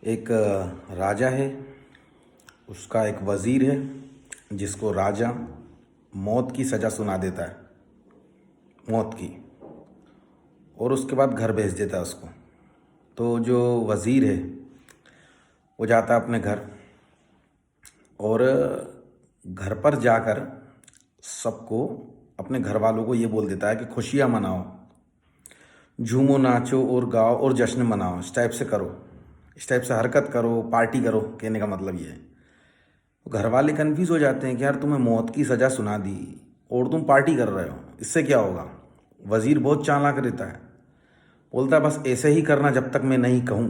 एक राजा है, उसका एक वज़ीर है जिसको राजा मौत की सज़ा सुना देता है, मौत की। और उसके बाद घर भेज देता है उसको। तो जो वज़ीर है वो जाता है अपने घर, और घर पर जाकर सबको, अपने घर वालों को ये बोल देता है कि खुशियाँ मनाओ, झूमो नाचो और गाओ और जश्न मनाओ, इस टाइप से करो, इस टाइप से हरकत करो, पार्टी करो। कहने का मतलब ये है। तो घर वाले कन्फ्यूज़ हो जाते हैं कि यार तुम्हें मौत की सज़ा सुना दी और तुम पार्टी कर रहे हो, इससे क्या होगा। वज़ीर बहुत चालाक रहता है, बोलता है बस ऐसे ही करना जब तक मैं नहीं कहूँ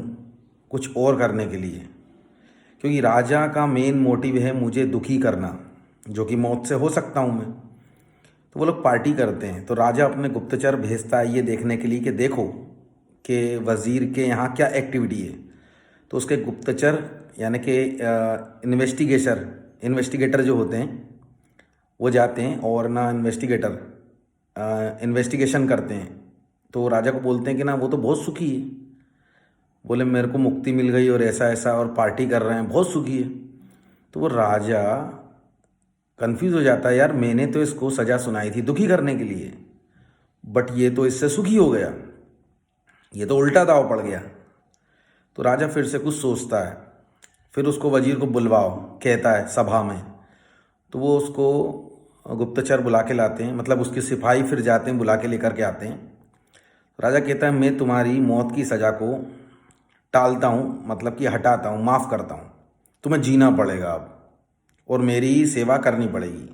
कुछ और करने के लिए, क्योंकि राजा का मेन मोटिव है मुझे दुखी करना, जो कि मौत से हो सकता हूँ मैं। तो वो लोग पार्टी करते हैं। तो राजा अपने गुप्तचर भेजता है ये देखने के लिए कि देखो कि वज़ीर के यहाँ क्या एक्टिविटी है। तो उसके गुप्तचर यानी कि इन्वेस्टिगेटर जो होते हैं वो जाते हैं और ना इन्वेस्टिगेशन करते हैं। तो राजा को बोलते हैं कि ना वो तो बहुत सुखी है, बोले मेरे को मुक्ति मिल गई और ऐसा ऐसा, और पार्टी कर रहे हैं, बहुत सुखी है। तो वो राजा कंफ्यूज हो जाता है, यार मैंने तो इसको सज़ा सुनाई थी दुखी करने के लिए, बट ये तो इससे सुखी हो गया, ये तो उल्टा दाव पड़ गया। तो राजा फिर से कुछ सोचता है, फिर उसको वजीर को बुलवाओ कहता है सभा में। तो वो उसको गुप्तचर बुला के लाते हैं, मतलब उसके सिपाही फिर जाते हैं बुला के लेकर के आते हैं। राजा कहता है मैं तुम्हारी मौत की सज़ा को टालता हूँ, मतलब कि हटाता हूँ, माफ़ करता हूँ, तुम्हें जीना पड़ेगा अब और मेरी सेवा करनी पड़ेगी।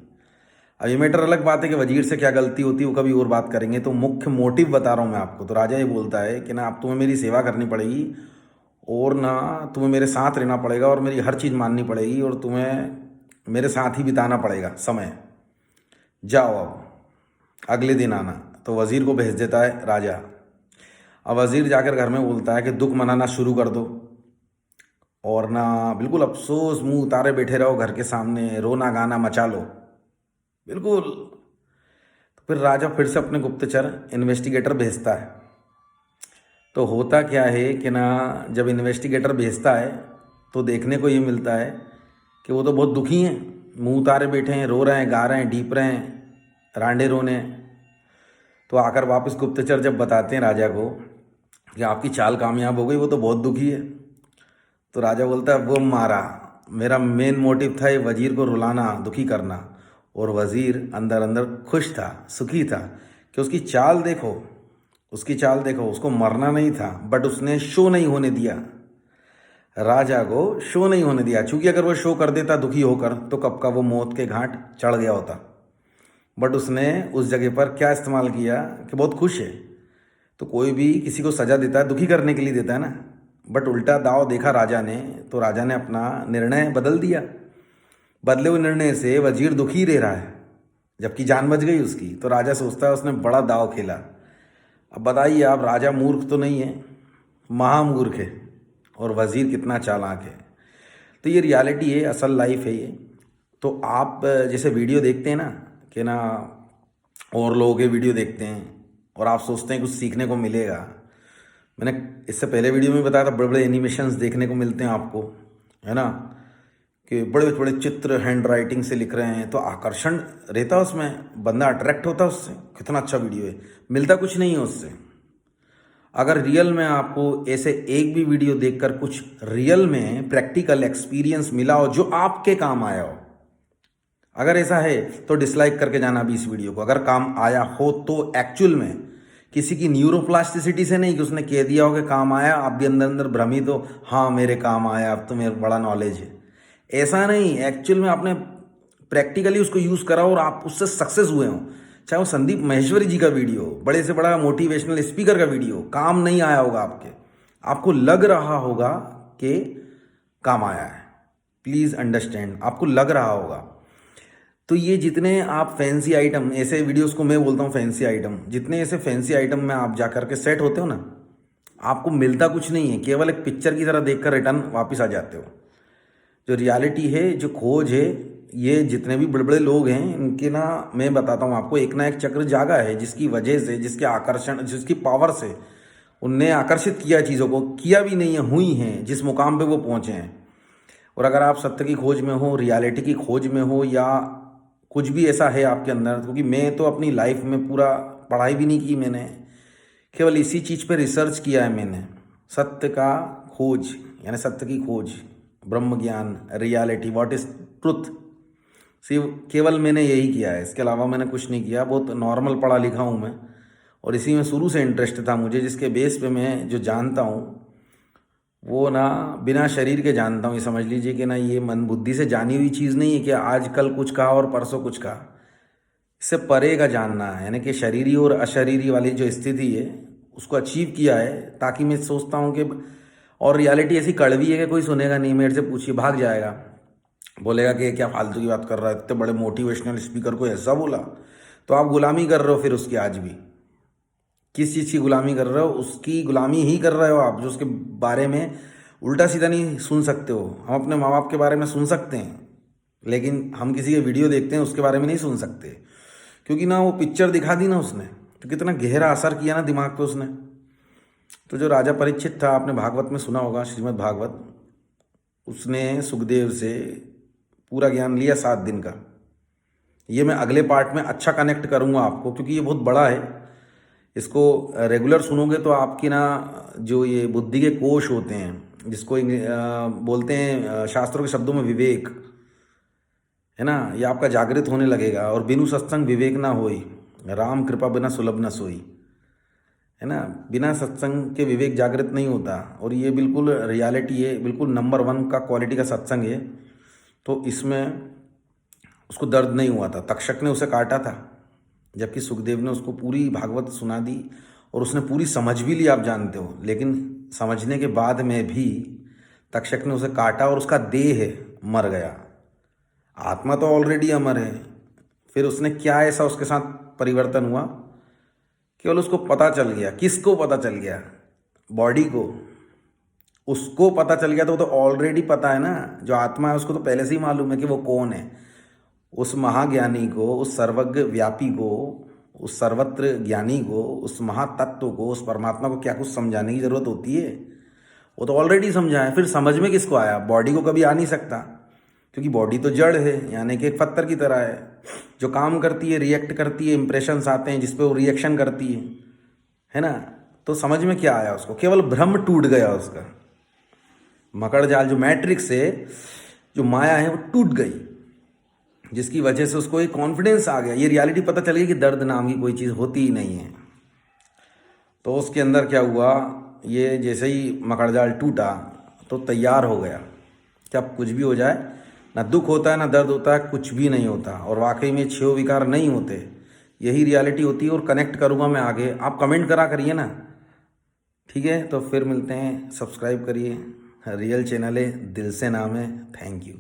अब ये मैटर अलग बात है कि वजीर से क्या गलती होती है वो कभी और बात करेंगे, तो मुख्य मोटिव बता रहा हूँ मैं आपको। तो राजा ये बोलता है कि ना अब तुम्हें मेरी सेवा करनी पड़ेगी और ना तुम्हें मेरे साथ रहना पड़ेगा और मेरी हर चीज़ माननी पड़ेगी और तुम्हें मेरे साथ ही बिताना पड़ेगा समय। जाओ अब अगले दिन आना। तो वज़ीर को भेज देता है राजा। अब वज़ीर जाकर घर में बोलता है कि दुख मनाना शुरू कर दो और ना बिल्कुल अफसोस मुंह उतारे बैठे रहो घर के सामने, रोना गाना मचा लो बिल्कुल। तो फिर राजा फिर से अपने गुप्तचर इन्वेस्टिगेटर भेजता है। तो होता क्या है कि ना जब इन्वेस्टिगेटर भेजता है तो देखने को ये मिलता है कि वो तो बहुत दुखी हैं, मुंह उतारे बैठे हैं, रो रहे हैं, गा रहे हैं, डीप रहे हैं, रांडे रोने हैं। तो आकर वापस गुप्तचर जब बताते हैं राजा को कि आपकी चाल कामयाब हो गई, वो तो बहुत दुखी है। तो राजा बोलता है वो मारा, मेरा मेन मोटिव था ये वजीर को रुलाना, दुखी करना। और वजीर अंदर अंदर खुश था, सुखी था कि उसकी चाल देखो, उसकी चाल देखो, उसको मरना नहीं था बट उसने शो नहीं होने दिया, राजा को शो नहीं होने दिया। क्योंकि अगर वो शो कर देता दुखी होकर तो कब का वो मौत के घाट चढ़ गया होता। बट उसने उस जगह पर क्या इस्तेमाल किया कि बहुत खुश है। तो कोई भी किसी को सज़ा देता है दुखी करने के लिए देता है ना, बट उल्टा दाव देखा राजा ने, तो राजा ने अपना निर्णय बदल दिया। बदले हुए निर्णय से वजीर दुखी रह रहा है जबकि जान बच गई उसकी। तो राजा सोचता है उसने बड़ा दाव खेला। अब बताइए आप, राजा मूर्ख तो नहीं है, महामूर्ख है, और वजीर कितना चालाक है। तो ये रियलिटी है, असल लाइफ है ये। तो आप जैसे वीडियो देखते हैं ना कि ना, और लोगों के वीडियो देखते हैं और आप सोचते हैं कुछ सीखने को मिलेगा। मैंने इससे पहले वीडियो में बताया था बड़े बड़े एनिमेशंस देखने को मिलते हैं आपको, है ना, कि बड़े बड़े चित्र हैंड राइटिंग से लिख रहे हैं, तो आकर्षण रहता है उसमें, बंदा अट्रैक्ट होता है उससे, कितना अच्छा वीडियो है। मिलता कुछ नहीं है उससे। अगर रियल में आपको ऐसे एक भी वीडियो देखकर कुछ रियल में प्रैक्टिकल एक्सपीरियंस मिला हो जो आपके काम आया हो, अगर ऐसा है तो डिसलाइक करके जाना अभी इस वीडियो को। अगर काम आया हो तो एक्चुअल में किसी की न्यूरोप्लास्टिसिटी से नहीं कि उसने कह दिया हो कि काम आया, आप भी अंदर अंदर भ्रमित हो, हाँ मेरे काम आया, अब तो मेरे बड़ा नॉलेज है। ऐसा नहीं, एक्चुअल में आपने प्रैक्टिकली उसको यूज़ करा और आप उससे सक्सेस हुए हो। चाहे वो संदीप माहेश्वरी जी का वीडियो, बड़े से बड़ा मोटिवेशनल स्पीकर का वीडियो, काम नहीं आया होगा आपके, आपको लग रहा होगा कि काम आया है। प्लीज़ अंडरस्टैंड, आपको लग रहा होगा। तो ये जितने आप फैंसी आइटम, ऐसे वीडियोस को मैं बोलता हूँ फैंसी आइटम, जितने ऐसे फैंसी आइटम में आप जा करके सेट होते हो ना, आपको मिलता कुछ नहीं है, केवल एक पिक्चर की तरह देखकर रिटर्न वापस आ जाते हो। जो रियलिटी है, जो खोज है, ये जितने भी बड़े बड़े लोग हैं इनके ना, मैं बताता हूँ आपको, एक ना एक चक्र जागा है जिसकी वजह से, जिसके आकर्षण, जिसकी पावर से उनने आकर्षित किया चीज़ों को, किया भी नहीं है, हुई हैं जिस मुकाम पे वो पहुँचे हैं। और अगर आप सत्य की खोज में हो, रियलिटी की खोज में हो, या कुछ भी ऐसा है आपके अंदर, क्योंकि मैं तो अपनी लाइफ में पूरा पढ़ाई भी नहीं की मैंने, केवल इसी चीज़ पे रिसर्च किया है मैंने, सत्य का खोज, यानी सत्य की खोज, ब्रह्म ज्ञान, रियलिटी, व्हाट इज ट्रुथ, सिर्फ केवल मैंने यही किया है, इसके अलावा मैंने कुछ नहीं किया। बहुत नॉर्मल पढ़ा लिखा हूँ मैं, और इसी में शुरू से इंटरेस्ट था मुझे, जिसके बेस पे मैं जो जानता हूँ वो ना बिना शरीर के जानता हूँ। ये समझ लीजिए कि ना ये मन बुद्धि से जानी हुई चीज़ नहीं है कि आज कल कुछ कहा और परसों कुछ कहा, इससे परे का जानना है, यानी कि शरीरी और अशरीरी वाली जो स्थिति है उसको अचीव किया है। ताकि मैं सोचता हूँ कि, और रियलिटी ऐसी कड़वी है कि कोई सुनेगा नहीं, मेरे से पूछिए भाग जाएगा, बोलेगा कि क्या फालतू की बात कर रहा है, इतने बड़े मोटिवेशनल स्पीकर को ऐसा बोला। तो आप गुलामी कर रहे हो फिर उसकी, आज भी किस चीज़ की गुलामी कर रहे हो, उसकी गुलामी ही कर रहे हो आप, जो उसके बारे में उल्टा सीधा नहीं सुन सकते हो। हम अपने माँ बाप के बारे में सुन सकते हैं, लेकिन हम किसी के वीडियो देखते हैं उसके बारे में नहीं सुन सकते, क्योंकि ना वो पिक्चर दिखा दी ना उसने, तो कितना गहरा असर किया ना दिमाग पे उसने। तो जो राजा परीक्षित था, आपने भागवत में सुना होगा, श्रीमद् भागवत, उसने सुखदेव से पूरा ज्ञान लिया 7 दिन का। ये मैं अगले पार्ट में अच्छा कनेक्ट करूँगा आपको, क्योंकि ये बहुत बड़ा है। इसको रेगुलर सुनोगे तो आपकी ना जो ये बुद्धि के कोश होते हैं, जिसको बोलते हैं शास्त्रों के शब्दों में विवेक, है ना, ये आपका जागृत होने लगेगा। और बिनु सत्संग विवेक ना होई, राम कृपा बिना सुलभ न सोई, है ना, बिना सत्संग के विवेक जागृत नहीं होता। और ये बिल्कुल रियलिटी है, बिल्कुल नंबर 1 का क्वालिटी का सत्संग है। तो इसमें उसको दर्द नहीं हुआ था, तक्षक ने उसे काटा था, जबकि सुखदेव ने उसको पूरी भागवत सुना दी और उसने पूरी समझ भी ली, आप जानते हो। लेकिन समझने के बाद में भी तक्षक ने उसे काटा और उसका देह मर गया, आत्मा तो ऑलरेडी अमर है। फिर उसने क्या ऐसा उसके साथ परिवर्तन हुआ, केवल उसको पता चल गया। किसको पता चल गया? बॉडी को। उसको पता चल गया तो वो तो ऑलरेडी पता है ना, जो आत्मा है उसको तो पहले से ही मालूम है कि वो कौन है। उस महाज्ञानी को, उस सर्वज्ञ व्यापी को, उस सर्वत्र ज्ञानी को, उस महातत्व को, उस परमात्मा को क्या कुछ समझाने की जरूरत होती है? वो तो ऑलरेडी समझा है। फिर समझ में किसको आया? बॉडी को कभी आ नहीं सकता, क्योंकि बॉडी तो जड़ है, यानी कि एक पत्थर की तरह है, जो काम करती है, रिएक्ट करती है, इंप्रेशंस आते हैं जिस पे वो रिएक्शन करती है ना। तो समझ में क्या आया उसको? केवल भ्रम टूट गया उसका, मकड़ जाल जो मैट्रिक्स है, जो माया है, वो टूट गई, जिसकी वजह से उसको एक कॉन्फिडेंस आ गया। ये रियलिटी पता चल गई कि दर्द नाम की कोई चीज़ होती ही नहीं है। तो उसके अंदर क्या हुआ, ये जैसे ही मकड़जाल टूटा तो तैयार हो गया कि अब कुछ भी हो जाए, ना दुख होता है, ना दर्द होता है, कुछ भी नहीं होता। और वाकई में 6 विकार नहीं होते, यही रियलिटी होती है। और कनेक्ट करूँगा मैं आगे, आप कमेंट करा करिए ना, ठीक है। तो फिर मिलते हैं, सब्सक्राइब करिए, रियल चैनल है, दिल से नाम है। Thank you.